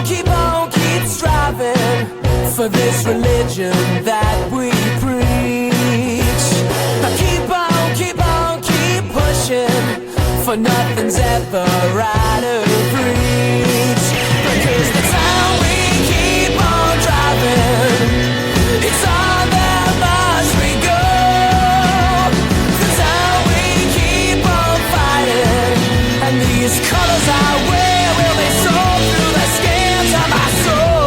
keep striving for this religion that we preach. Keep pushing, for nothing's ever out of reach. Because the time we keep on driving, it's on that much we go. The time we keep on fighting, and these colors I wear will be sold through the skins of my soul.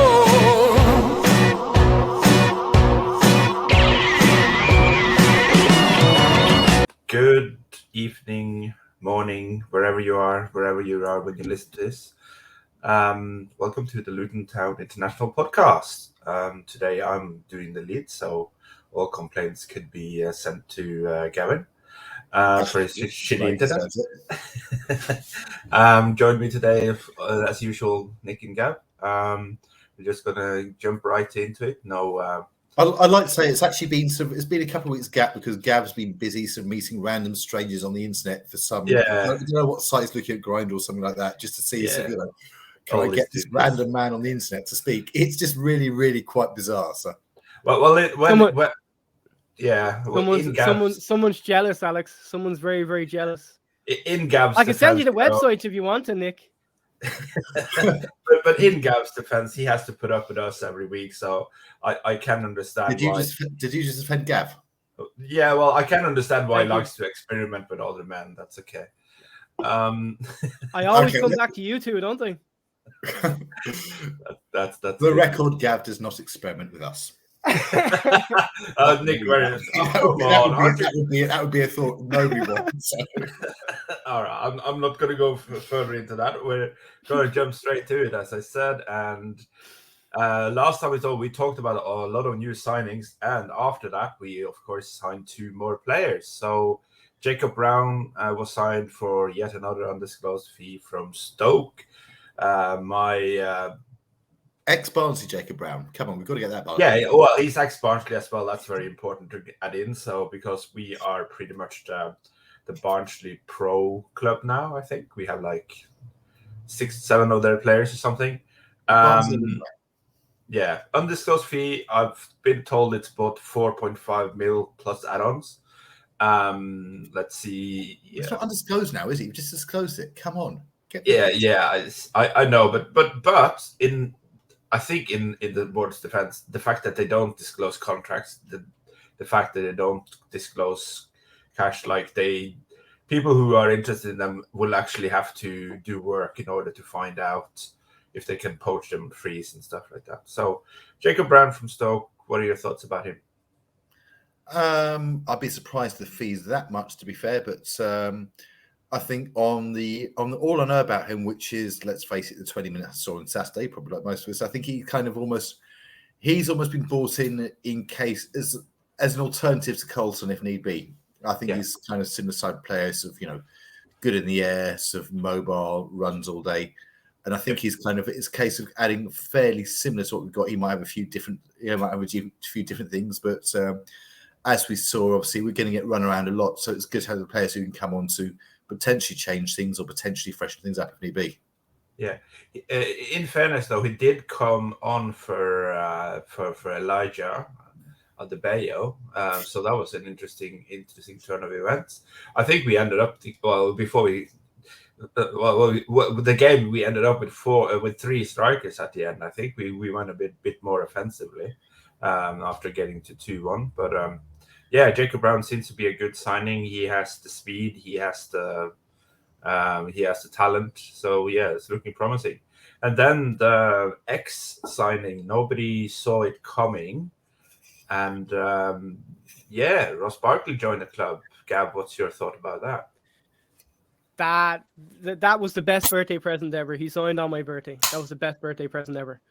Good evening, morning, wherever you are when you listen to this. Welcome to the Luton Town International Podcast. Today I'm doing the lead, so all complaints could be sent to Gavin for his shitty internet. Joined me today, as usual, Nick and Gav. We're just gonna jump right into it. I'd like to say it's actually been it's been a couple of weeks gap because Gav's been busy meeting random strangers on the internet for some. I don't know what site he's looking at, Grind or something like that, just to see. Can I get this random man on the internet to speak? It's just really, really quite bizarre. So, someone's jealous, Alex. Someone's very, very jealous. In Gav's, I can send you the website if you want to, Nick. but in Gav's defense, he has to put up with us every week, so I can understand. Did you just defend Gav? Yeah, well, I can understand why he likes to experiment with other men. That's okay. I always come back to you two, don't I? That's the record. Gav does not experiment with us. Nick, that would be a thought nobody wants. So. All right, I'm not going to go further into that. We're going to jump straight to it, as I said. And last time we talked about a lot of new signings, and after that, we of course signed 2 more players. So Jacob Brown was signed for yet another undisclosed fee from Stoke. Ex-Barnsley Jacob Brown. Come on, we've got to get that back. Yeah, well, he's ex-Barnsley as well. That's very important to add in. So because we are pretty much the Barnsley Pro club now, I think we have like 6-7 of their players or something. Yeah, undisclosed fee. I've been told it's about 4.5 mil plus add-ons. Let's see. Yeah. It's not undisclosed now, is it? You've just disclosed it. Come on. I know, but I think in the board's defense, the fact that they don't disclose contracts, the fact that they don't disclose cash, like people who are interested in them will actually have to do work in order to find out if they can poach them freeze and stuff like that. So Jacob Brown from Stoke, what are your thoughts about him? I'd be surprised the fees that much, to be fair, but I think on the all I know about him, which is, let's face it, the 20 minutes I saw on Saturday, probably like most of us, I think he's almost been brought in case as an alternative to Coulson if need be. I think he's kind of similar type player, sort of, good in the air, sort of mobile, runs all day. And I think it's a case of adding fairly similar to what we've got. He might have a few different things, but as we saw, obviously we're going to get run around a lot, so it's good to have the players who can come on to potentially change things or potentially freshen things up if need be. Yeah. In fairness, though, he did come on for Elijah at the Bayo, so that was an interesting turn of events. I think we ended up the game we ended up with 3 strikers at the end. I think we went a bit more offensively after getting to 2-1, but. Yeah, Jacob Brown seems to be a good signing. He has the speed, he has the talent. So yeah, it's looking promising. And then the X signing, nobody saw it coming. And Ross Barkley joined the club. Gab, what's your thought about that? That was the best birthday present ever. He signed on my birthday. That was the best birthday present ever.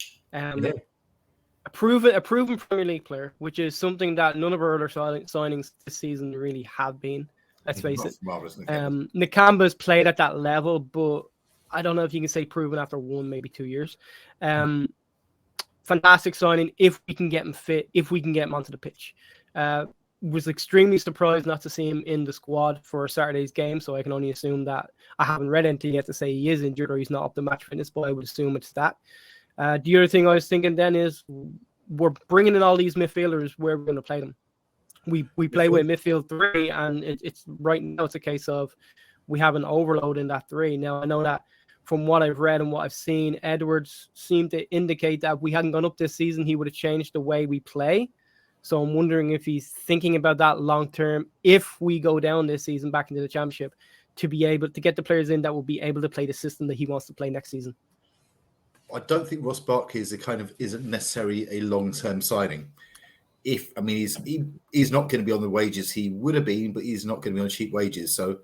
A proven Premier League player, which is something that none of our other signings this season really have been. Let's face it. Nakamba's played at that level, but I don't know if you can say proven after 1, maybe 2 years. Fantastic signing if we can get him fit, if we can get him onto the pitch. Was extremely surprised not to see him in the squad for Saturday's game, so I can only assume that I haven't read anything yet to say he is injured or he's not up to match fitness, but I would assume it's that. The other thing I was thinking then is we're bringing in all these midfielders. Where we're going to play them. We play with midfield 3, and it's right now it's a case of we have an overload in that 3. Now I know that from what I've read and what I've seen, Edwards seemed to indicate that if we hadn't gone up this season, he would have changed the way we play. So I'm wondering if he's thinking about that long term. If we go down this season back into the championship, to be able to get the players in that will be able to play the system that he wants to play next season. I don't think Ross Barkley isn't necessarily a long-term signing. He's not going to be on the wages he would have been, but he's not going to be on cheap wages. So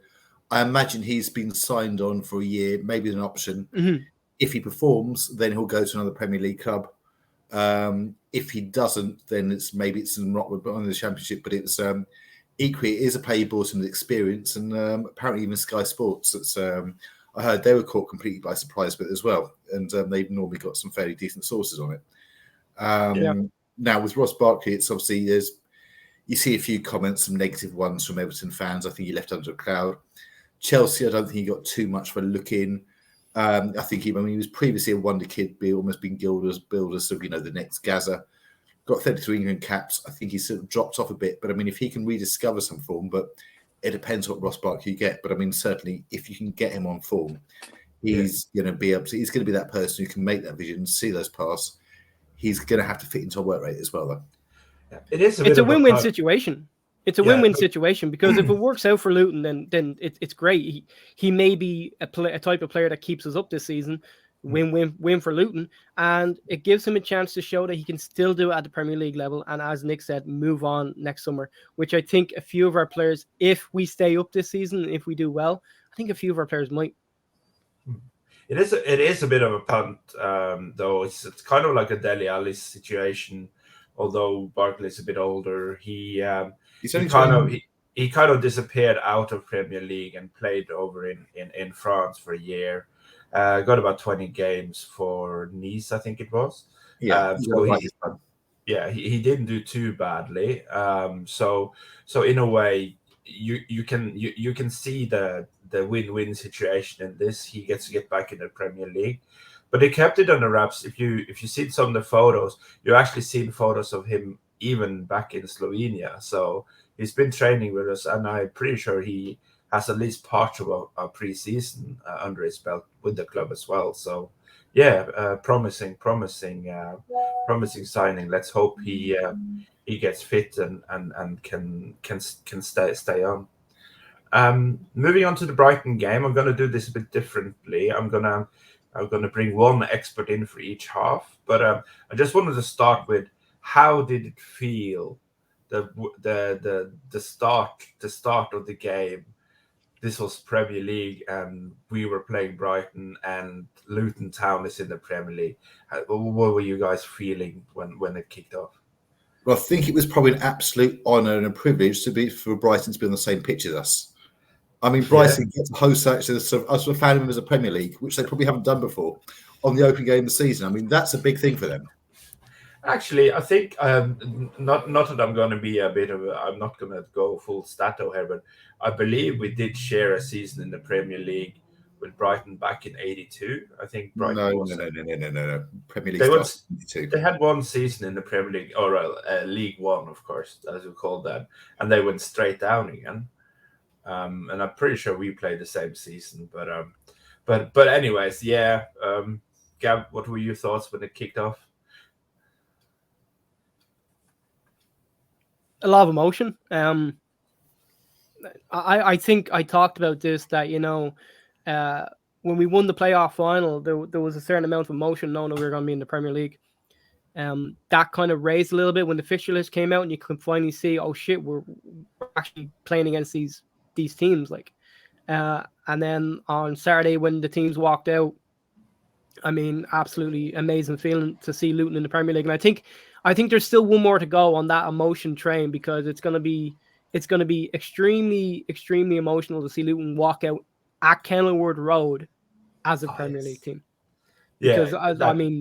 I imagine he's been signed on for a year, maybe an option. Mm-hmm. If he performs, then he'll go to another Premier League club. If he doesn't, then it's not on the Championship, but it's equally it is a player you bought him with experience, and apparently even Sky Sports. I heard they were caught completely by surprise with it as well, and they've normally got some fairly decent sources on it. Now with Ross Barkley, it's obviously you see a few comments, some negative ones from Everton fans. I think he left under a cloud. Chelsea, I don't think he got too much of a look in. I think he was previously a wonder kid, almost been billed as the next Gaza. Got 33 England caps. I think he's sort of dropped off a bit, but if he can rediscover some form, but it depends what Ross Barkley you get. But certainly if you can get him on form, he's going to be that person who can make that vision, see those passes. He's going to have to fit into a work rate as well, though. Yeah, it's a win-win situation. It's a win-win situation because if it works out for Luton, then it's great. He may be a type of player that keeps us up this season. Win for Luton, and it gives him a chance to show that he can still do it at the Premier League level. And as Nick said, move on next summer, which I think a few of our players, if we stay up this season, if we do well, I think a few of our players might. It is a bit of a punt, though. It's kind of like a Dele Alli situation. Although Barkley's a bit older, he kind of disappeared out of Premier League and played over in France for a year. Got about 20 games for Nice, I think it was. Yeah, he didn't do too badly. So in a way, you can see the win-win situation in this. He gets to get back in the Premier League, but they kept it under wraps. If you see some of the photos, you actually seen photos of him even back in Slovenia. So he's been training with us, and I'm pretty sure he has at least part of a pre-season under his belt with the club as well. So promising signing. Let's hope he gets fit and can stay on. Moving on to the Brighton game, I'm going to do this a bit differently. I'm going to bring one expert in for each half, but I just wanted to start with how did it feel the start of the game. This was Premier League, and we were playing Brighton, and Luton Town is in the Premier League. What were you guys feeling when it kicked off? Well, I think it was probably an absolute honour and a privilege for Brighton to be on the same pitch as us. Brighton gets to host actually us for fan members of Premier League, which they probably haven't done before, on the opening game of the season. That's a big thing for them. Actually, I think not that I'm going to be I'm not going to go full stato here, but I believe we did share a season in the Premier League with Brighton back in '82. I think Brighton No. Premier League started in '82. They had one season in the Premier League, or League One, of course, as we call that, and they went straight down again. And I'm pretty sure we played the same season, but anyways, Gav, what were your thoughts when it kicked off? A lot of emotion. I think I talked about this, that when we won the playoff final, there was a certain amount of emotion knowing that we were going to be in the Premier League. That kind of raised a little bit when the fixture list came out and you could finally see, oh shit, we're actually playing against these teams. And then on Saturday when the teams walked out, absolutely amazing feeling to see Luton in the Premier League. And I think there's still one more to go on that emotion train, because it's going to be extremely, extremely emotional to see Luton walk out at Kenilworth Road as a Premier League team. Because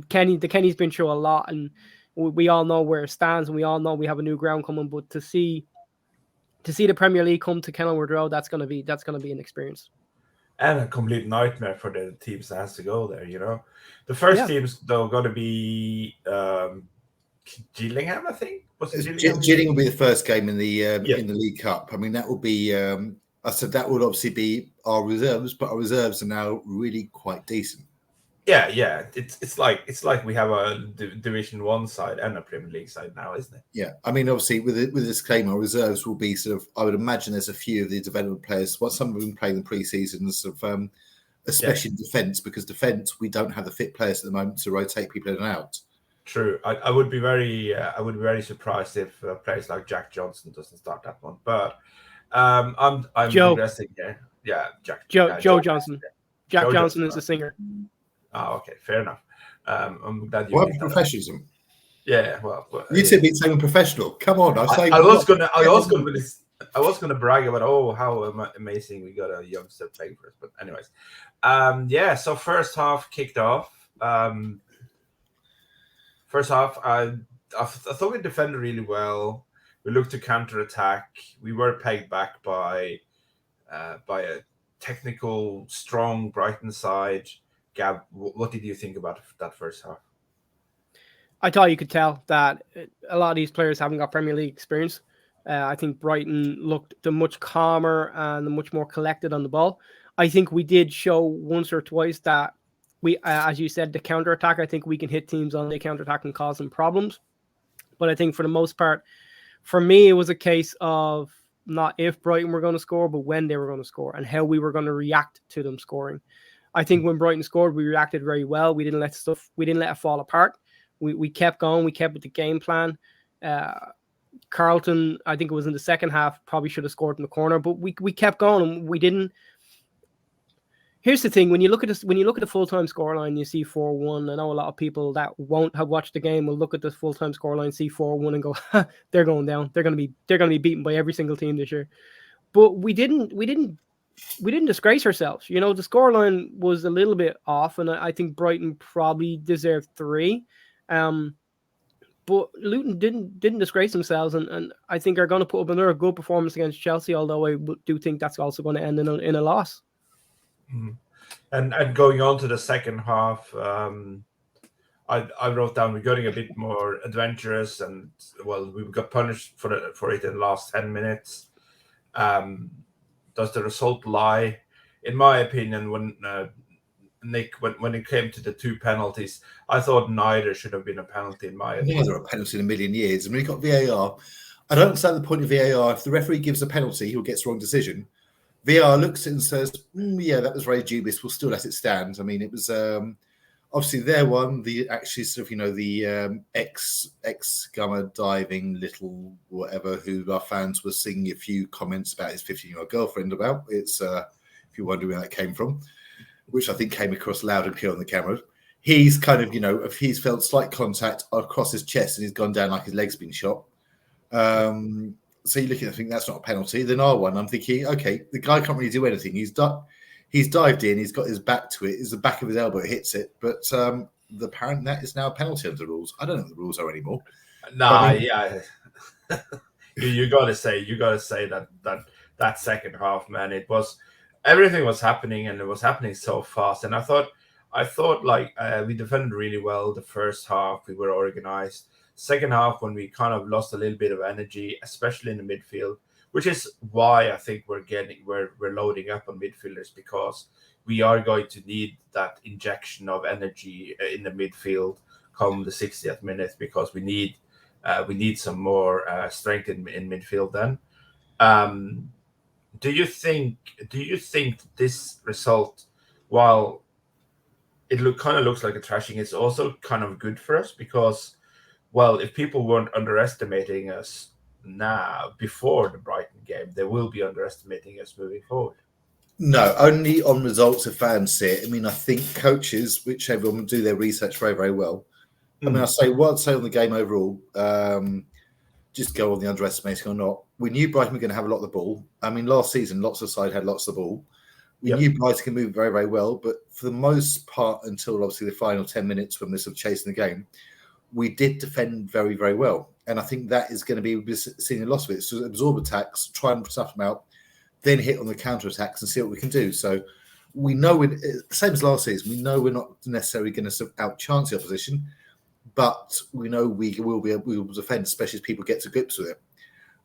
Kenny's been through a lot, and we all know where it stands, and we all know we have a new ground coming. But to see the Premier League come to Kenilworth Road, that's going to be an experience. and a complete nightmare for the teams that has to go there. The first teams though going to be Gillingham, I think. Was it Gillingham? Gillingham will be the first game in the League Cup. I mean, that will be. I said that would obviously be our reserves, but our reserves are now really quite decent. Yeah. It's like we have a Division 1 side and a Premier League side now, isn't it? Yeah, I mean, obviously with this claim, our reserves will be sort of. I would imagine there's a few of the development players. Well, some of them playing the pre-season, sort of, especially in defence, because defence we don't have the fit players at the moment to rotate people in and out. True. I would be very surprised if players like Jack Johnson doesn't start that one. But I'm progressing here. Yeah, Joe Johnson. Jack Johnson is the singer. Oh, okay, fair enough. I'm glad you. What professionalism? Yeah, well, you two be saying professional. Come on, I was gonna brag about how amazing we got a youngster playing for us. But anyways, So first half kicked off. First half, I thought we defended really well. We looked to counter attack. We were pegged back by a technical, strong Brighton side. Gab, what did you think about that first half? I thought you could tell that a lot of these players haven't got Premier League experience. I think Brighton looked much calmer and much more collected on the ball. I think we did show once or twice that we, as you said, the counter-attack, I think we can hit teams on the counter-attack and cause them problems. But I think for the most part, for me, it was a case of not if Brighton were going to score, but when they were going to score and how we were going to react to them scoring. I think when Brighton scored, we reacted very well. We didn't let it fall apart. We kept going. We kept with the game plan. Carlton, I think it was in the second half, probably should have scored in the corner, but we kept going and we didn't. Here's the thing: when you look at the full-time scoreline, you see 4-1. I know a lot of people that won't have watched the game will look at the full-time scoreline, see 4-1, and go, "They're going down. They're going to be beaten by every single team this year." But we didn't disgrace ourselves. The scoreline was a little bit off, and I think Brighton probably deserved 3. But Luton didn't disgrace themselves, and I think are going to put up another good performance against Chelsea. Although I do think that's also going to end in a loss. Mm. And going on to the second half, I wrote down we're getting a bit more adventurous, and we got punished for it in the last 10 minutes. Does the result lie? In my opinion, when Nick, when it came to the 2 penalties, I thought neither should have been a penalty in my opinion. Neither a penalty in a million years. I mean, you've got VAR. I don't understand the point of VAR. If the referee gives a penalty, he'll get the wrong decision. VAR looks at it and says, yeah, that was very dubious. We'll still let it stand. I mean, it was obviously their one, the actually sort of, the ex-gummer diving little whatever who our fans were singing a few comments about his 15-year-old girlfriend about. It's, if you're wondering where that came from, which I think came across loud and clear on the camera. He's kind of, if he's felt slight contact across his chest and he's gone down like his leg's been shot. So you're looking at, I think that's not a penalty. Then our one, I'm thinking, okay, the guy can't really do anything. He's dived in, he's got his back to it, it's the back of his elbow, it hits it. But apparently that is now a penalty under the rules. I don't know what the rules are anymore. Yeah. you gotta say that second half, man, everything was happening and it was happening so fast. And I thought we defended really well the first half. We were organized. Second half, when we kind of lost a little bit of energy, especially in the midfield, which is why I think we're loading up on midfielders, because we are going to need that injection of energy in the midfield come the 60th minute, because we need some more strength in midfield then. Do you think this result, while it looks like a thrashing, it's also kind of good for us? Because, well, if people weren't underestimating us now before the Brighton game, they will be underestimating us moving forward. No, only on results if fans see it. I mean, I think coaches, which everyone do their research very, very well. I mean, I'd say on the game overall, just go on the underestimating or not. We knew Brighton were going to have a lot of the ball. I mean, last season, lots of side had lots of the ball. We knew Brighton can move very, very well, but for the most part, until obviously the final 10 minutes when we're sort of chasing the game, we did defend very, very well. And I think that is going to be seeing a lot of it. So absorb attacks, try and stuff them out, then hit on the counter attacks and see what we can do. So we know same as last season. We know we're not necessarily going to out-chance the opposition, but we know we will defend, especially as people get to grips with it.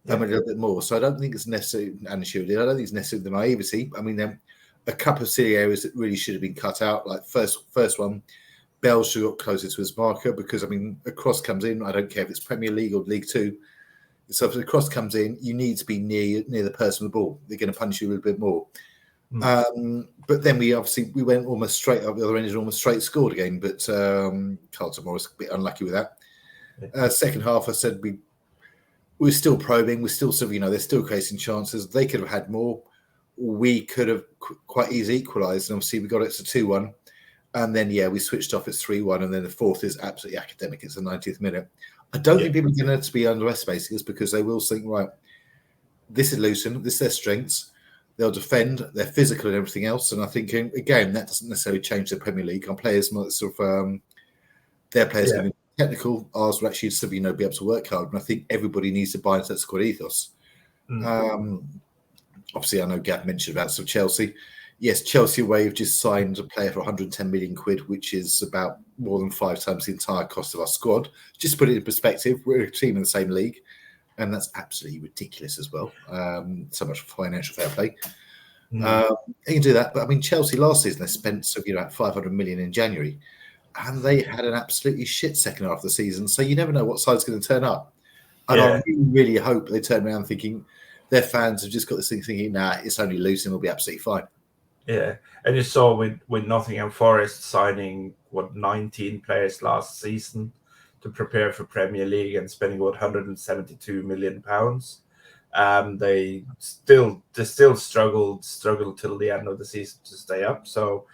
A little bit more. So I don't think it's necessarily an issue. I don't think it's necessarily the naivety. I mean, there a couple of silly areas that really should have been cut out. Like first one, Bell should have got closer to his marker because, I mean, a cross comes in. I don't care if it's Premier League or League Two. So if the cross comes in, you need to be near the person with the ball. They're going to punish you a little bit more. But then we went almost straight up the other end and almost straight scored again. But Carlton was a bit unlucky with that. Second half, I said we're still probing. We're still they're still creating chances. They could have had more. We could have quite easily equalised. And obviously we got it to 2-1. And then, we switched off at 3-1. And then the fourth is absolutely academic. It's the 90th minute. I don't think people are going to be underestimating this because they will think, right, this is Luton. This is their strengths. They'll defend. They're physical and everything else. And I think, again, that doesn't necessarily change the Premier League. Our players might their players are going to be technical. Ours will actually still be able to work hard. And I think everybody needs to buy into that squad ethos. Obviously, I know Gav mentioned about Chelsea. Yes, Chelsea away have just signed a player for 110 million quid, which is about more than 5 times the entire cost of our squad. Just to put it in perspective, we're a team in the same league, and that's absolutely ridiculous as well. So much for financial fair play. You can do that, but I mean, Chelsea last season they spent 500 million in January, and they had an absolutely shit second half of the season. So you never know what side's going to turn up. And I really hope they turn around thinking their fans have just got this thing thinking, nah, it's only Luton, we'll be absolutely fine. Yeah, and you saw with Nottingham Forest signing 19 players last season to prepare for Premier League and spending 172 million pounds. They still struggled till the end of the season to stay up. So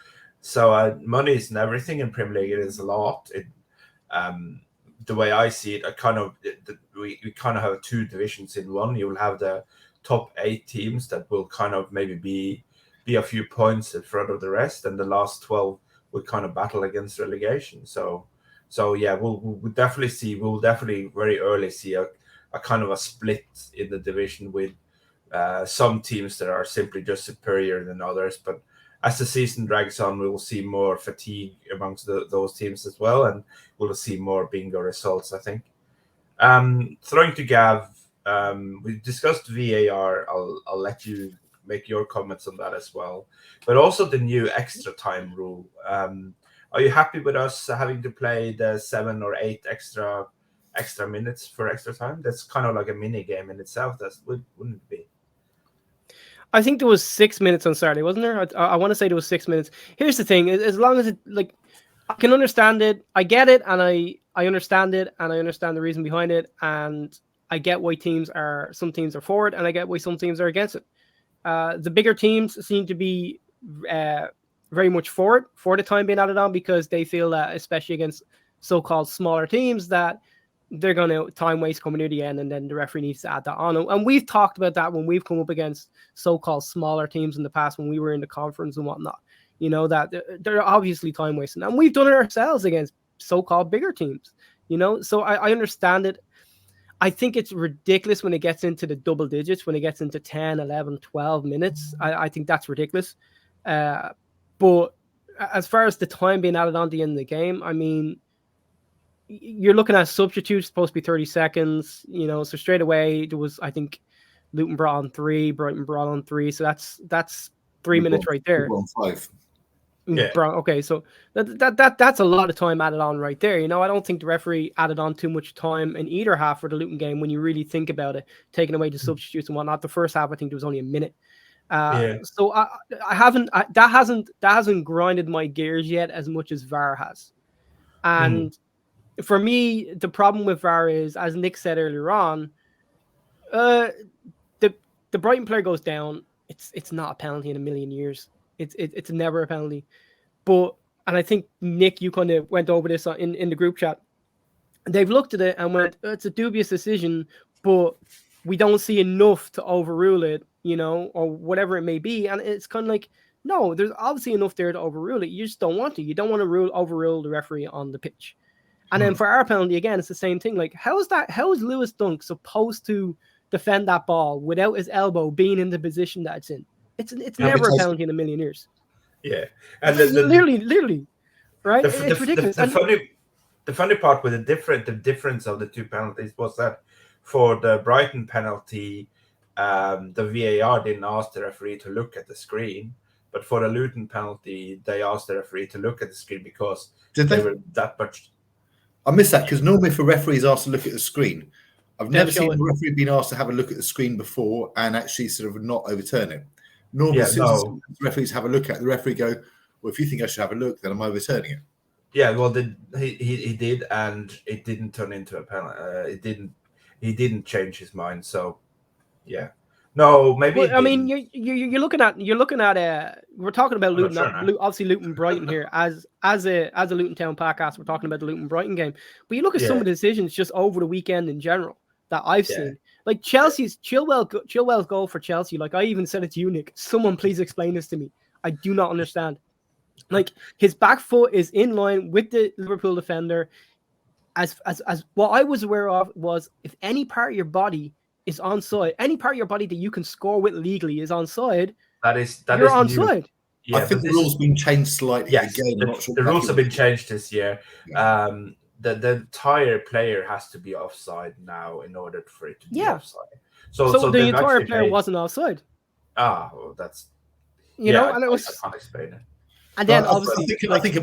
money isn't everything in Premier League. It is a lot. The way I see it, we kind of have 2 divisions in one. You will have the top 8 teams that will kind of maybe be a few points in front of the rest, and the last 12 will kind of battle against relegation. So we'll definitely very early see a kind of a split in the division with some teams that are simply just superior than others. But as the season drags on, we will see more fatigue amongst those teams as well, and we'll see more bingo results, I think. Throwing to Gav, we discussed VAR. I'll let you make your comments on that as well, but also the new extra time rule. Are you happy with us having to play the 7 or 8 extra minutes for extra time? That's kind of like a mini game in itself. Wouldn't it be? I think there was 6 minutes on Saturday, wasn't there? I want to say there was 6 minutes. Here's the thing: as long as I can understand it, I get it, and I understand it, and I understand the reason behind it, and I get why some teams are for it, and I get why some teams are against it. The bigger teams seem to be very much for the time being added on, because they feel that, especially against so-called smaller teams, that they're going to time waste coming near the end, and then the referee needs to add that on. And we've talked about that when we've come up against so-called smaller teams in the past, when we were in the conference and whatnot. That they're obviously time wasting, and we've done it ourselves against so-called bigger teams. So I understand it. I think it's ridiculous when it gets into the double digits, when it gets into 10, 11, 12 minutes. I think that's ridiculous. But as far as the time being added on to the end of the game, I mean, you're looking at substitutes supposed to be 30 seconds, so straight away there was, I think, Luton brought on 3, Brighton brought on 3. So that's 3 minutes right there. 5. Yeah. Okay, so that's a lot of time added on right there. I don't think the referee added on too much time in either half for the Luton game when you really think about it, taking away the substitutes and whatnot. The first half, I think there was only a minute. So that hasn't grinded my gears yet as much as VAR has. And for me, the problem with VAR is, as Nick said earlier on, the Brighton player goes down. It's not a penalty in a million years. It's never a penalty. And I think, Nick, you kind of went over this in the group chat. They've looked at it and went, it's a dubious decision, but we don't see enough to overrule it, or whatever it may be. And it's kind of like, no, there's obviously enough there to overrule it. You just don't want to. You don't want to overrule the referee on the pitch. And then for our penalty, again, it's the same thing. Like, how is Lewis Dunk supposed to defend that ball without his elbow being in the position that it's in? It's never a penalty in a million years. Yeah, and Literally, right? the, It's ridiculous. the funny part with the difference of the two penalties was that for the Brighton penalty, the VAR didn't ask the referee to look at the screen, but for the Luton penalty, they asked the referee to look at the screen because they were that much. I missed that because normally if a referee is asked to look at the screen, I've never seen show a it. referee being asked to have a look at the screen before and actually sort of not overturn it. Normally, as soon as the referees have a look at it, the referee go, well, if you think I should have a look, then I'm overturning it. Yeah, well, he did, and it didn't turn into a penalty. He didn't change his mind. So, yeah, no, maybe. Well, I mean, you're looking at we're talking about Luton, obviously Luton Brighton here as a Luton Town podcast. We're talking about the Luton Brighton game, but you look at some of the decisions just over the weekend in general that I've seen. Like Chelsea's Chilwell's goal for Chelsea. Like I even said it to you, Nick. Someone please explain this to me. I do not understand. Like his back foot is in line with the Liverpool defender. As what I was aware of was if any part of your body is onside, any part of your body that you can score with legally is onside, you're onside. Yeah, I think the rules been changed slightly. Yes, again, I'm not sure the rules have been changed this year. Yeah. The entire player has to be offside now in order for it to be offside. So the entire player wasn't offside. Well, that's you know, and it was. I can't explain it. And then obviously, I think a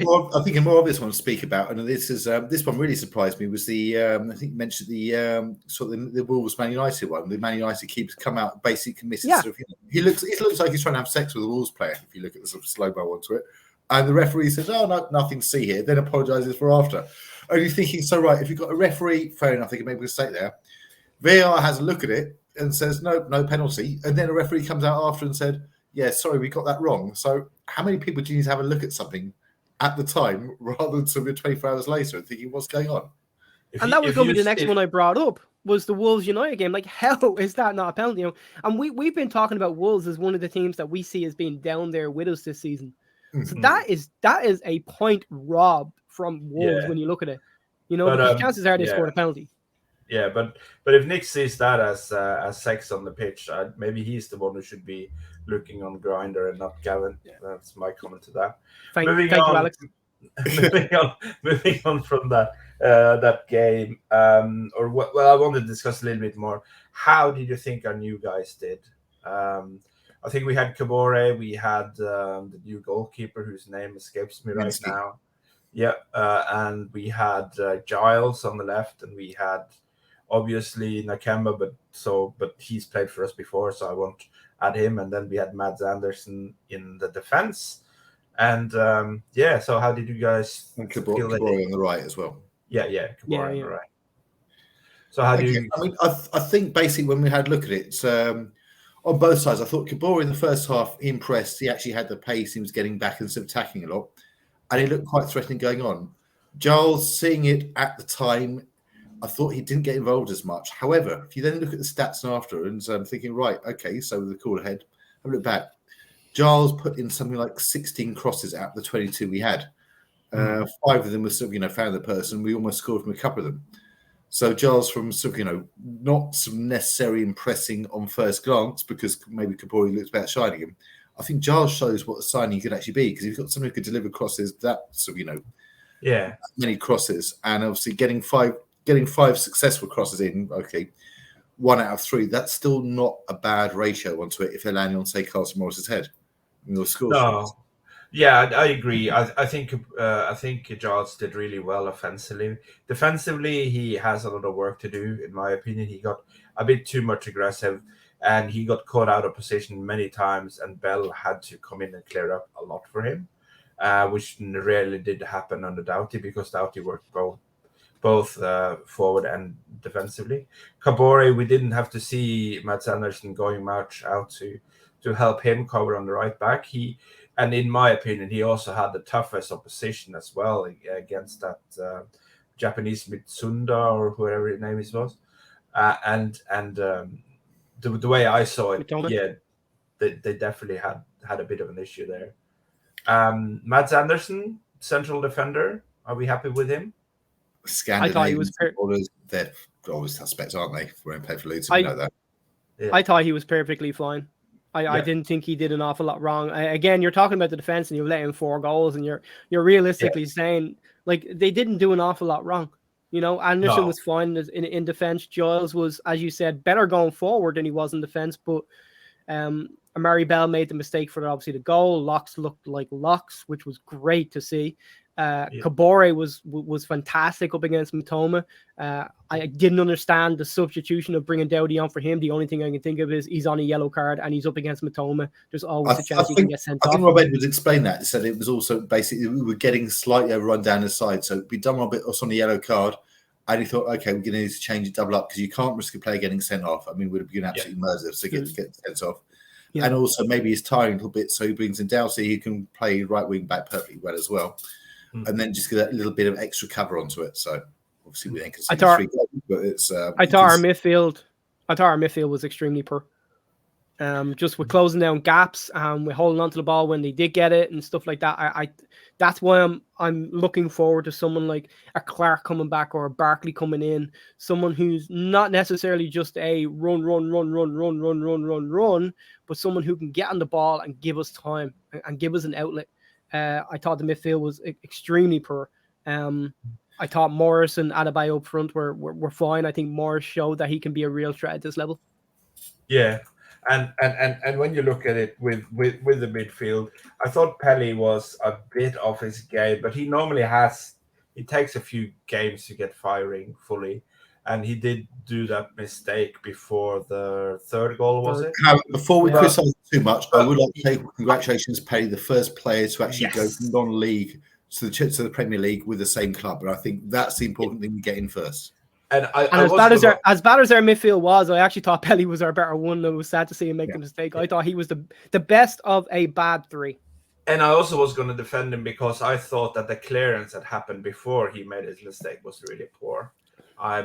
more obvious one to speak about, and this one really surprised me, was the I think you mentioned the sort of the Wolves Man United one. The Man United keeps come out basically committed. Sort of, he looks like he's trying to have sex with a Wolves player. If you look at the sort of slow mo onto it, and the referee says, "Oh, no, nothing to see here." Then apologises for after. Are you thinking so? Right, if you've got a referee, fair enough. They can make a mistake there. VAR has a look at it and says, "No penalty," and then a referee comes out after and said, "Yeah, sorry, we got that wrong." So how many people do you need to have a look at something at the time rather than sort of 24 hours later and thinking what's going on? And that was going to be the next one I brought up, was the Wolves United game. Like, how is that not a penalty? You know, and we've been talking about Wolves as one of the teams that we see as being down there with us this season. So that is a point robbed from Wolves when you look at it. You know, because chances are they scored a penalty. Yeah, but if Nick sees that as sex on the pitch, maybe he's the one who should be looking on Grindr and not Gavin. Yeah. That's my comment to that. Thank you, Alex. moving on from that game, I want to discuss a little bit more. How did you think our new guys did? I think we had Kabore, we had the new goalkeeper whose name escapes me right now. Yeah, and we had Giles on the left, and we had obviously Nakamba, but he's played for us before, so I won't add him. And then we had Mads Andersen in the defense, and so how did you guys feel on the right as well? Yeah, Kabore on the right. So how do you? I mean, I think basically when we had a look at it, on both sides, I thought Kabore in the first half impressed. He actually had the pace. He was getting back and attacking a lot, and he looked quite threatening going on. Giles, seeing it at the time, I thought he didn't get involved as much. However, if you then look at the stats after, and I'm thinking, right, okay, so with the call ahead, have a look back. Giles put in something like 16 crosses out of the 22 we had. 5 of them were sort of, found the person. We almost scored from a couple of them. So Giles, from sort of, not some necessarily impressing on first glance, because maybe Kabore looks about shining him. I think Giles shows what a signing could actually be, because he's got someone who could deliver crosses that sort of, many crosses, and obviously getting five successful crosses in. Okay, 1 out of 3. That's still not a bad ratio onto it if they're landing on, say, Carlson Morris's head. No. Yeah, I agree. I think Giles did really well offensively. Defensively, he has a lot of work to do, in my opinion. He got a bit too much aggressive, and he got caught out of position many times, and Bell had to come in and clear up a lot for him, which rarely did happen under Doughty, because Doughty worked both forward and defensively. Kabore, we didn't have to see Mads Andersen going much out to help him cover on the right back. And in my opinion, he also had the toughest opposition as well against that Japanese Mitsunda, or whoever his name was. The way I saw it, they definitely had a bit of an issue there. Mads Andersen, central defender. Are we happy with him? Scandinavian footballers, they're always suspects, aren't they? When they play for Leeds, we know that. Yeah. I thought he was perfectly fine. I didn't think he did an awful lot wrong. Again, you're talking about the defense, and you've let in 4 goals, and you're realistically saying like they didn't do an awful lot wrong. You know, Anderson was fine in defense. Giles was, as you said, better going forward than he was in defense. But Amari Bell made the mistake for obviously the goal. Locks looked like Locks, which was great to see. Kabore was fantastic up against Matoma. I didn't understand the substitution of bringing Dowdy on for him. The only thing I can think of is he's on a yellow card and he's up against Matoma. There's always a chance he can get sent off. I think Rob Edwards explained that. He said it was also basically we were getting slightly overrun down the side. So we done a bit on the yellow card. And he thought, okay, we're going to need to change it, double up, because you can't risk a player getting sent off. I mean, we'd have been absolutely murderous to get sent off. Yeah. And also maybe he's tiring a little bit, so he brings him down so he can play right wing back perfectly well as well. And then just get that little bit of extra cover onto it. So obviously we then can see 3 goals, but it's I thought our midfield was extremely poor. Just with closing down gaps and we're holding on to the ball when they did get it and stuff like that. I that's why I'm looking forward to someone like a Clark coming back or a Barkley coming in, someone who's not necessarily just a run, but someone who can get on the ball and give us time and give us an outlet. I thought the midfield was extremely poor. I thought Morris and Adebayo up front were fine. I think Morris showed that he can be a real threat at this level. Yeah. And when you look at it with the midfield, I thought Pelly was a bit off his game, but he normally takes a few games to get firing fully. And he did do that mistake before the 3rd goal, was it? Before we criticize too much, I would like to say congratulations, Pelly, the first player to actually go from non-league to the Premier League with the same club. And I think that's the important thing to get in first. And as bad as our midfield was, I actually thought Pelly was our better one. It was sad to see him make the mistake. I thought he was the best of a bad 3. And I also was going to defend him because I thought that the clearance that happened before he made his mistake was really poor. I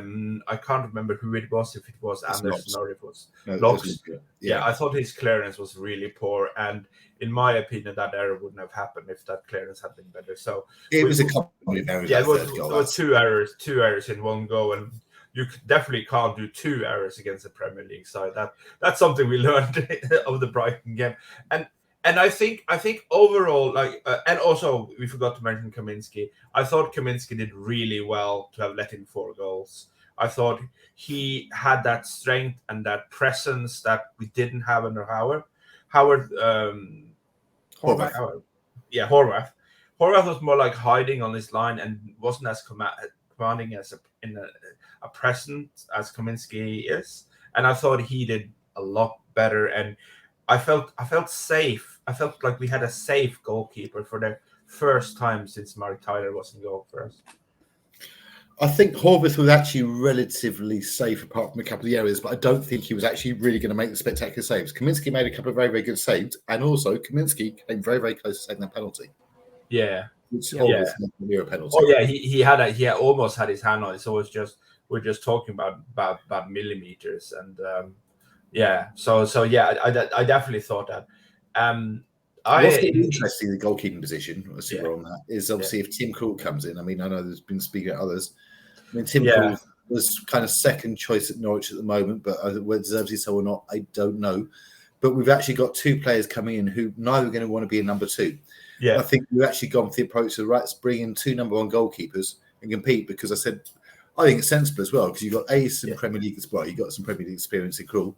can't remember who it was, if it was Anderson or if it was Locks. Yeah, I thought his clearance was really poor, and in my opinion, that error wouldn't have happened if that clearance had been better. So it was a couple of errors. Yeah, it was 2 errors in one go, and you definitely can't do 2 errors against the Premier League side. That's something we learned of the Brighton game, and I think overall, and also we forgot to mention Kaminski. I thought Kaminski did really well to have let in 4 goals. I thought he had that strength and that presence that we didn't have under Howard. Horvath. Horvath was more like hiding on his line and wasn't as commanding as a presence as Kaminski is. And I thought he did a lot better. And I felt safe. I felt like we had a safe goalkeeper for the first time since Mark Tyler was in goal for us. I think Horvath was actually relatively safe apart from a couple of areas, but I don't think he was actually really going to make the spectacular saves. Kaminski made a couple of very, very good saves, and also Kaminski came very, very close to taking that penalty. Yeah. Which Horvath near a penalty. Oh yeah, he almost had his hand on it, so we're just talking about millimeters, and So I definitely thought that. What's interesting in the goalkeeping position, we're on that, is obviously if Tim Krul comes in. I mean, I know there's been speaking at others. I mean, Tim Krul was kind of second choice at Norwich at the moment, but whether deserves he so or not, I don't know. But we've actually got 2 players coming in who neither are going to want to be a number 2. Yeah, I think we've actually gone for the approach of let's bring in 2 number 1 goalkeepers and compete, because I think it's sensible as well, because you've got some Premier League as well. You've got some Premier League experience in Krul.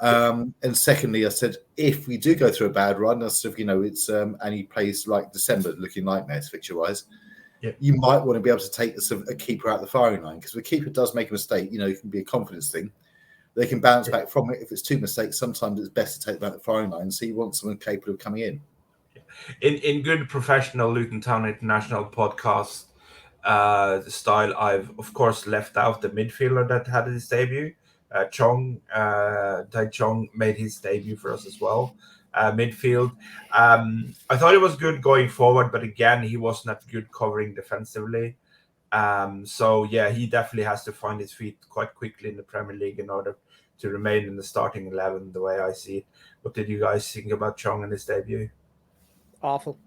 And secondly, I said, if we do go through a bad run, it's and he plays like December, looking nightmares fixture-wise, you might want to be able to take a keeper out the firing line, because if a keeper does make a mistake, it can be a confidence thing. They can bounce back from it. If it's 2 mistakes, sometimes it's best to take them out the firing line. So you want someone capable of coming in. In good professional Luton Town International podcast style, I've of course left out the midfielder that had his debut. Tai Chong made his debut for us as well. Midfield. I thought it was good going forward, but again, he wasn't that good covering defensively. He definitely has to find his feet quite quickly in the Premier League in order to remain in the starting 11, the way I see it. What did you guys think about Chong in his debut? Awful.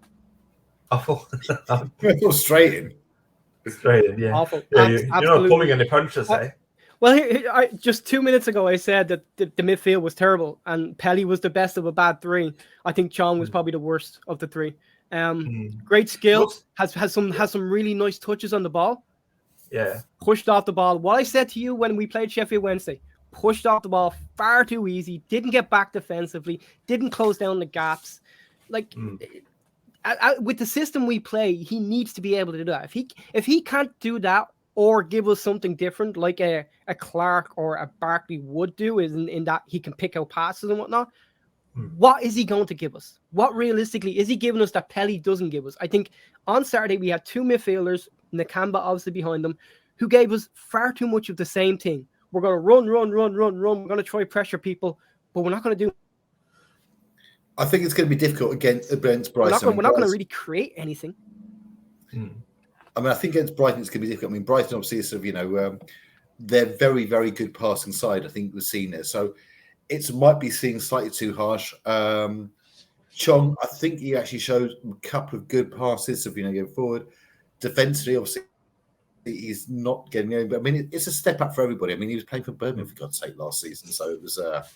Straight in. Straight in, yeah. Awful. Yeah, you're not pulling any punches, eh? Well, just 2 minutes ago, I said that the midfield was terrible, and Pelly was the best of a bad three. I think Chong was probably the worst of the three. Great skill, has some really nice touches on the ball. Yeah. Pushed off the ball. What I said to you when we played Sheffield Wednesday, pushed off the ball far too easy, didn't get back defensively, didn't close down the gaps. Like, with the system we play, he needs to be able to do that. If he can't do that, or give us something different, like a Clark or a Barkley would do, is in that he can pick out passes and whatnot. What is he going to give us? What realistically is he giving us that Pelly doesn't give us? I think on Saturday we had two midfielders, Nakamba obviously behind them, who gave us far too much of the same thing. We're going to run. We're going to try pressure people, but we're not going to do. I think it's going to be difficult against Brighton. We're not going to really create anything. I mean, I think against Brighton it's going to be difficult. I mean, Brighton obviously is sort of, they're very, very good passing side. I think we've seen it. So it might be seen slightly too harsh. Chong, I think he actually showed a couple of good passes of, going forward. Defensively, obviously, he's not getting any. But I mean, it's a step up for everybody. I mean, he was playing for Birmingham, for God's sake, last season. So it was, a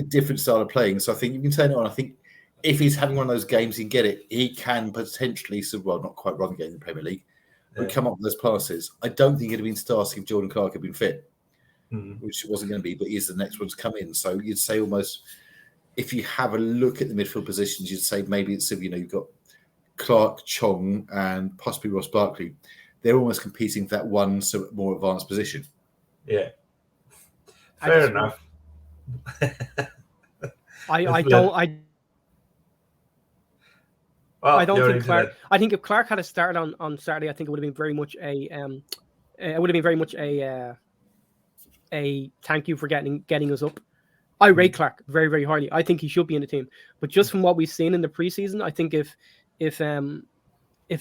different style of playing. So I think you can turn it on. I think if he's having one of those games, he can get it. He can potentially, not quite run the game in the Premier League, but come up with those passes. I don't think it'd have been starting if Jordan Clark had been fit, which it wasn't going to be, but he's the next one to come in. So you'd say almost, if you have a look at the midfield positions, you'd say maybe it's, you've got Clark, Chong, and possibly Ross Barkley. They're almost competing for that one more advanced position. Yeah. Fair enough. I don't think Clark. I think if Clark had started on Saturday, I think it would have been very much a thank you for getting us up. I rate Clark very, very highly. I think he should be in the team. But just from what we've seen in the preseason, I think if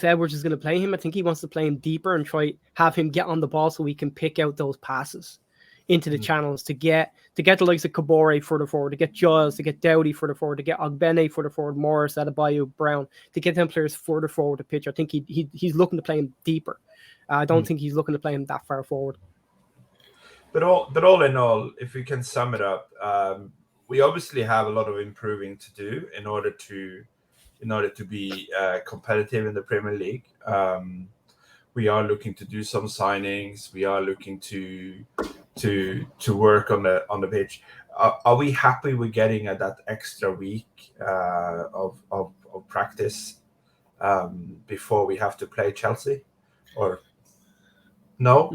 Edwards is going to play him, I think he wants to play him deeper and have him get on the ball so we can pick out those passes into the channels to get the likes of Kabore further forward, to get Giles, to get Dowdy further forward, to get Ogbene further forward, Morris, Adebayo, Brown, to get them players further forward the pitch. I think he's looking to play him deeper. I don't think he's looking to play him that far forward. But all in all, if we can sum it up, we obviously have a lot of improving to do in order to be competitive in the Premier League. We are looking to do some signings. We are looking to work on the pitch. Are we happy with getting that extra week of practice before we have to play Chelsea? Or no?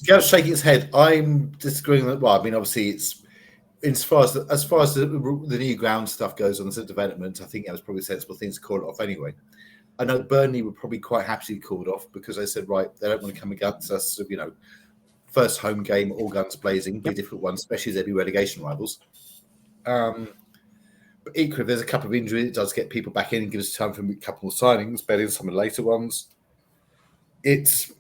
Gav's shaking his head. I'm disagreeing with that. Well, I mean, obviously, it's as far as the new ground stuff goes on the development. I think that was probably a sensible thing to call it off anyway. I know Burnley were probably quite happy to call it off because they said, right, they don't want to come against us. First home game, all guns blazing, be a difficult one, especially as they'd be relegation rivals. But equally, if there's a couple of injuries, it does get people back in and gives us time for a couple more signings, better than some of the later ones. It's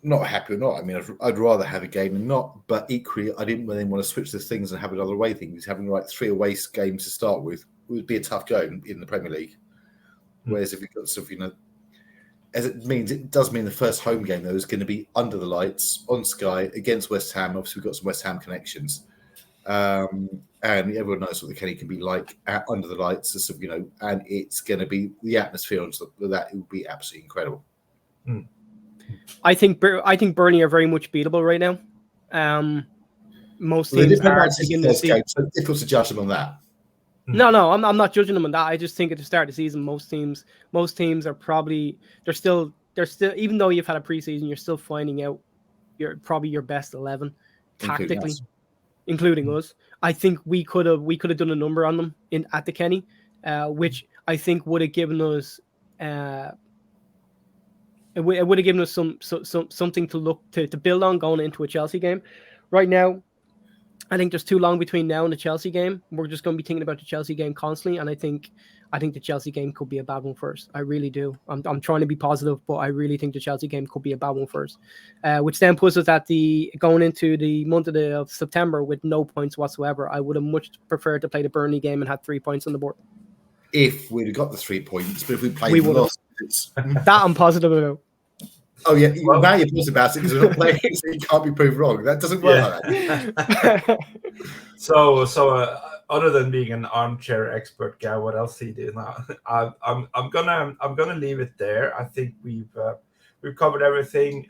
not happy or not. I mean, I'd rather have a game than not, but equally, I didn't really want to switch the things and have another away thing. Because having 3 away games to start with would be a tough go in the Premier League. Whereas if you've got as it does mean the first home game though is going to be under the lights on Sky against West Ham. Obviously, we've got some West Ham connections, and everyone knows what the Kenny can be like under the lights. And it's going to be the atmosphere on that. It will be absolutely incredible. I think Burnley are very much beatable right now. Most teams are beginning to see. So it's difficult to judge them on that. No, I'm not judging them on that. I just think at the start of the season, most teams are probably they're still even though you've had a preseason, you're still finding out your best 11 tactically, including us. I think we could have done a number on them at the Kenny, which I think would have given us it would have given us something to look to build on going into a Chelsea game. Right now, I think there's too long between now and the Chelsea game. We're just going to be thinking about the Chelsea game constantly, and I think the Chelsea game could be a bad one first. I really do. I'm trying to be positive, but I really think the Chelsea game could be a bad one first, which then puts us at going into the month of September with no points whatsoever. I would have much preferred to play the Burnley game and had 3 points on the board. If we'd have got the 3 points, but if we played lost, that I'm positive about. Oh yeah, Well- now you're positive about it because we're not playing, so you can't be proved wrong. That doesn't work like that. So other than being an armchair expert guy, what else do you do now? I'm gonna leave it there. I think we've covered everything.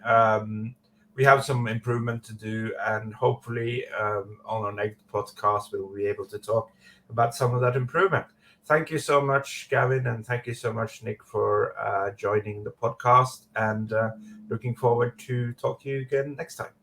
We have some improvement to do, and hopefully on our next podcast we'll be able to talk about some of that improvement. Thank you so much, Gavin, and thank you so much, Nick, for joining the podcast. And looking forward to talk to you again next time.